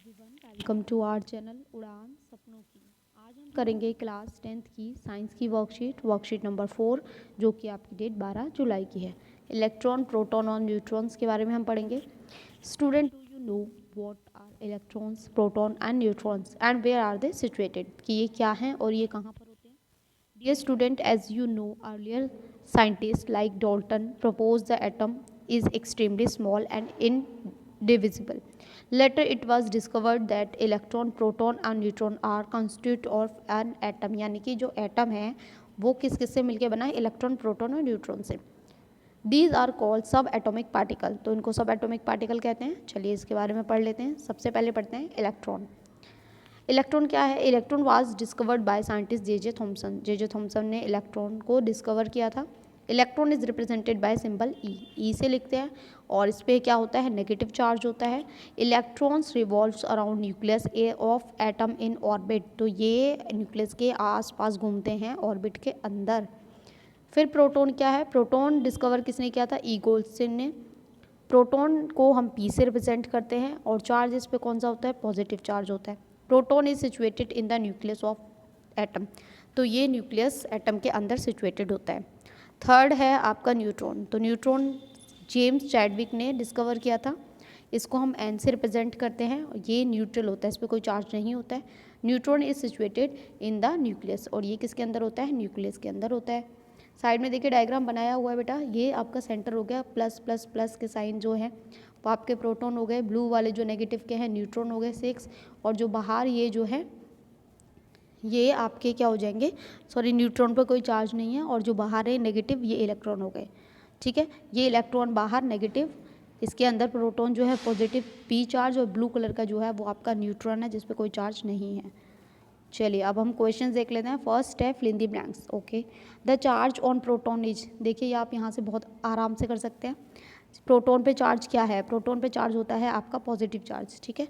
Welcome to our channel उड़ान सपनों की। आज हम करेंगे क्लास 10th की साइंस की वर्कशीट नंबर 4, जो कि आपकी डेट 12 जुलाई की है। इलेक्ट्रॉन, प्रोटॉन और न्यूट्रॉन्स के बारे में हम पढ़ेंगे। Student, do you know what are electrons, proton and neutrons and where are they situated, कि ये क्या हैं और ये कहाँ पर होते हैं। Dear student, as you know, earlier scientists like Dalton proposed the atom is extremely small and indivisible. Later, it was discovered that electron, proton and neutron are constitute of an atom. यानी कि जो atom है वो किस किस से मिलके बना है, इलेक्ट्रॉन, प्रोटॉन और न्यूट्रॉन से। These are called सब एटॉमिक पार्टिकल, तो इनको सब एटॉमिक पार्टिकल कहते हैं। चलिए इसके बारे में पढ़ लेते हैं। सबसे पहले पढ़ते हैं इलेक्ट्रॉन। इलेक्ट्रॉन क्या है? Electron was discovered by scientist J Thomson. J Thomson ने इलेक्ट्रॉन को डिस्कवर किया था। Electron is represented by symbol E से लिखते हैं, और इस पर क्या होता है, नेगेटिव चार्ज होता है। Electrons revolves around nucleus A of atom in orbit, तो ये न्यूक्लियस के आसपास घूमते हैं ऑर्बिट के अंदर। फिर प्रोटॉन क्या है? प्रोटॉन डिस्कवर किसने किया था? ई गोल्डस्टीन ने। प्रोटॉन को हम पी से रिप्रेजेंट करते हैं, और चार्ज इस पर कौन सा होता है? पॉजिटिव चार्ज होता है। Proton is situated in the nucleus of atom, तो ये न्यूक्लियस एटम के अंदर सिचुएटेड होता है। थर्ड है आपका न्यूट्रॉन। तो न्यूट्रॉन जेम्स चैडविक ने डिस्कवर किया था। इसको हम एन से रिप्रेजेंट करते हैं। ये न्यूट्रल होता है, इस पर कोई चार्ज नहीं होता है। Neutron is situated in the nucleus, और ये किसके अंदर होता है? न्यूक्लियस के अंदर होता है। साइड में देखिए डायग्राम बनाया हुआ है बेटा, ये आपका सेंटर हो गया, प्लस प्लस प्लस के साइन जो है वो आपके प्रोटॉन हो गए, ब्लू वाले जो नेगेटिव के हैं न्यूट्रॉन हो गए 6, और जो बाहर ये जो है ये आपके क्या हो जाएंगे, सॉरी न्यूट्रॉन पर कोई चार्ज नहीं है, और जो बाहर है नेगेटिव, ये इलेक्ट्रॉन हो गए। ठीक है, ये इलेक्ट्रॉन बाहर नेगेटिव, इसके अंदर प्रोटॉन जो है पॉजिटिव पी चार्ज, और ब्लू कलर का जो है वो आपका न्यूट्रॉन है जिस पर कोई चार्ज नहीं है। चलिए अब हम क्वेश्चन देख लेते हैं। फर्स्ट है fill in the blanks. Okay, the charge on proton is, देखिए आप यहाँ से बहुत आराम से कर सकते हैं। प्रोटॉन पे चार्ज क्या है? प्रोटॉन पे चार्ज होता है आपका पॉजिटिव चार्ज। ठीक है,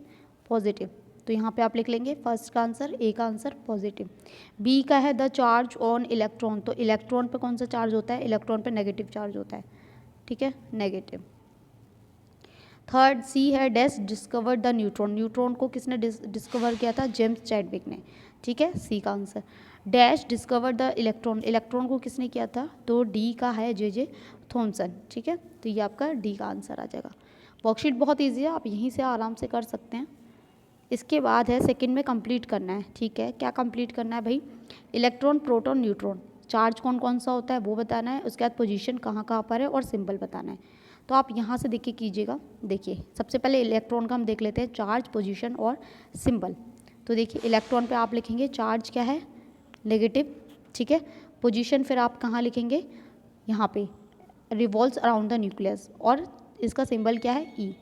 पॉजिटिव, तो यहाँ पे आप लिख लेंगे फर्स्ट का आंसर, ए का आंसर पॉजिटिव। बी का है द चार्ज ऑन इलेक्ट्रॉन, तो इलेक्ट्रॉन पे कौन सा चार्ज होता है? इलेक्ट्रॉन पे नेगेटिव चार्ज होता है। ठीक है, नेगेटिव। थर्ड सी है dash discovered the neutron, neutron को किसने डिस्कवर किया था? जेम्स चैडविक ने। ठीक है, सी का answer. Dash discovered the electron, electron को किसने किया था? तो डी का है जे थॉमसन। ठीक है, तो ये आपका डी का आंसर आ जाएगा। वर्कशीट बहुत ईजी है, आप यहीं से आराम से कर सकते हैं। इसके बाद है सेकंड में कंप्लीट करना है। ठीक है, क्या कंप्लीट करना है भाई? इलेक्ट्रॉन, प्रोटॉन, न्यूट्रॉन, चार्ज कौन कौन सा होता है वो बताना है। उसके बाद पोजीशन कहाँ कहाँ पर है और सिंबल बताना है। तो आप यहाँ से देखिए कीजिएगा। देखिए सबसे पहले इलेक्ट्रॉन का हम देख लेते हैं, चार्ज, पोजीशन और सिंबल। तो देखिए इलेक्ट्रॉन पे आप लिखेंगे चार्ज क्या है? नेगेटिव। ठीक है, पोजीशन फिर आप कहाँ लिखेंगे? यहाँ पे रिवॉल्व्स अराउंड द न्यूक्लियस, और इसका सिंबल क्या है? ई।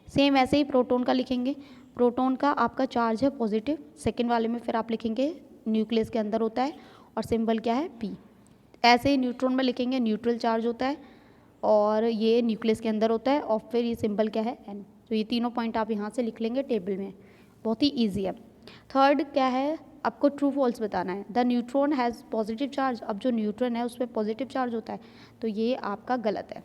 सेम ऐसे ही प्रोटॉन का लिखेंगे। प्रोटॉन का आपका चार्ज है पॉजिटिव, सेकेंड वाले में फिर आप लिखेंगे न्यूक्लियस के अंदर होता है, और सिंबल क्या है? पी। ऐसे ही न्यूट्रॉन में लिखेंगे न्यूट्रल चार्ज होता है, और ये न्यूक्लियस के अंदर होता है, और फिर ये सिंबल क्या है? एन। तो ये तीनों पॉइंट आप यहाँ से लिख लेंगे टेबल में, बहुत ही ईजी है। थर्ड क्या है? आपको ट्रू फॉल्स बताना है। The neutron has positive charge, अब जो न्यूट्रॉन है उस पर पॉजिटिव चार्ज होता है, तो ये आपका गलत है।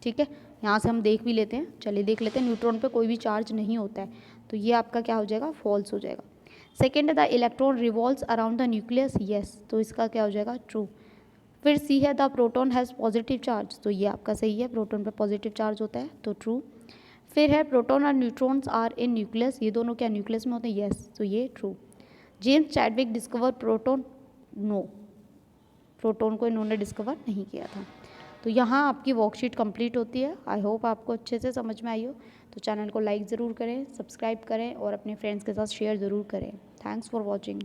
ठीक है, यहाँ से हम देख भी लेते हैं। चलिए देख लेते हैं, न्यूट्रॉन पे कोई भी चार्ज नहीं होता है, तो ये आपका क्या हो जाएगा? फॉल्स हो जाएगा। सेकेंड है the electron revolves around the nucleus, yes, तो इसका क्या हो जाएगा? ट्रू। फिर सी है the proton has positive charge, तो ये आपका सही है, प्रोटॉन पे पॉजिटिव चार्ज होता है, तो ट्रू। फिर है प्रोटॉन और न्यूट्रॉन्स आर इन न्यूक्लियस, ये दोनों क्या न्यूक्लियस में होते हैं? यस, तो ये true. James Chadwick discover proton, no, proton को इन्होंने डिस्कवर नहीं किया था। तो यहाँ आपकी वर्कशीट कंप्लीट होती है। आई होप आपको अच्छे से समझ में आई हो। तो चैनल को लाइक ज़रूर करें, सब्सक्राइब करें, और अपने फ्रेंड्स के साथ शेयर ज़रूर करें। Thanks for watching.